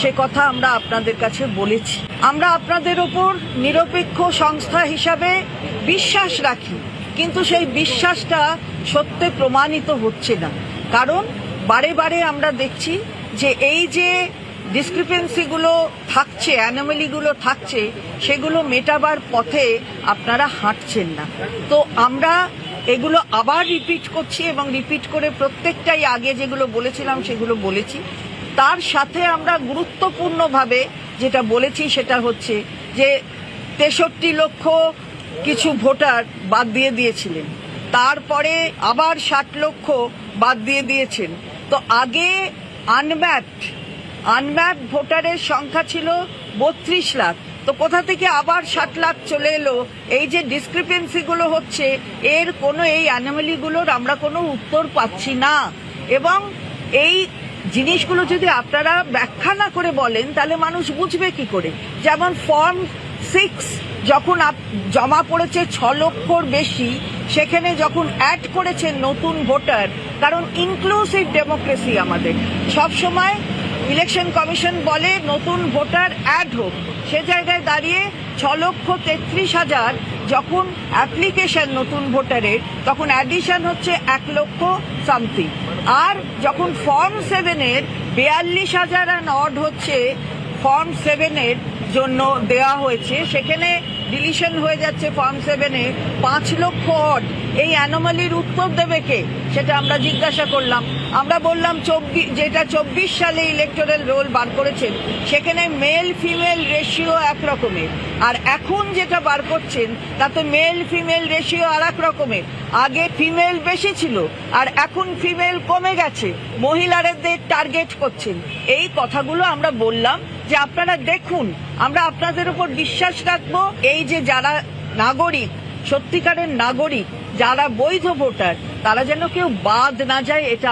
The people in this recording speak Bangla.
সে কথা আমরা আপনাদের কাছে বলেছি। আমরা আপনাদের ওপর নিরপেক্ষ সংস্থা হিসাবে বিশ্বাস রাখি, কিন্তু সেই বিশ্বাসটা সত্যে প্রমাণিত হচ্ছে না। কারণ বারে বারে আমরা দেখছি যে এই যে ডিসক্রিপেন্সিগুলো থাকছে, অ্যানোমালিগুলো থাকছে, সেগুলো মেটাবার পথে আপনারা হাঁটছেন না। তো আমরা এগুলো আবার রিপিট করছি এবং রিপিট করে প্রত্যেকটাই আগে যেগুলো বলেছিলাম সেগুলো বলেছি। তার সাথে আমরা গুরুত্বপূর্ণভাবে যেটা বলেছি সেটা হচ্ছে যে 63 লক্ষ কিছু ভোটার বাদ দিয়ে দিয়েছিলেন, তারপরে আবার 60 লক্ষ বাদ দিয়ে দিয়েছেন। তো আগে আনম্যাপড ভোটারের সংখ্যা ছিল 32 লাখ, তো কোথা থেকে আবার 60 লাখ চলে এলো? এই যে ডিসক্রিপেন্সিগুলো হচ্ছে, এর কোনো এই অ্যানোমালিগুলোর আমরা কোনো উত্তর পাচ্ছি না। এবং এই জিনিসগুলো যদি আপনারা ব্যাখ্যা না করে বলেন তাহলে মানুষ বুঝবে কি করে? যেমন ফর্ম 6 যখন জমা পড়েছে 6 লক্ষর বেশি, সেখানে যখন অ্যাড করেছেন নতুন ভোটার, কারণ ইনক্লুসিভ ডেমোক্রেসি আমাদের সবসময়, ইলেকশন কমিশন বলে নতুন ভোটার অ্যাড হোক, সে জায়গায় দাঁড়িয়ে 6,33,000 যখন অ্যাপ্লিকেশন নতুন ভোটারের, তখন অ্যাডিশন হচ্ছে 1 লক্ষ সামথিং। আর যখন ফর্ম 7-এর 42,000 অড হচ্ছে, ফর্ম 7-এর জন্য দেওয়া হয়েছে, সেখানে ডিলিশন হয়ে যাচ্ছে ফর্ম 7-এ 5 লক্ষ অড। এই অ্যানোমালির উত্তর দেবে কে? সেটা আমরা জিজ্ঞাসা করলাম। আমরা বললাম 24 সালে ইলেকটোরাল রোল বার করেছেন, সেখানে মেল ফিমেল রেশিও এক রকমের, আর এখন যেটা বার করছেন তাতে মেল ফিমেল রেশিও আর এক রকমের। আগে ফিমেল বেশি ছিল আর এখন ফিমেল কমে গেছে, মহিলাদের টার্গেট করছেন। এই কথাগুলো আমরা বললাম যে আপনারা দেখুন, আমরা আপনাদের উপর বিশ্বাস রাখবো। এই যে যারা নাগরিক, সত্যিকারের নাগরিক, যারা বৈধ ভোটার, তারা যেন কেউ বাদ না যায়, এটা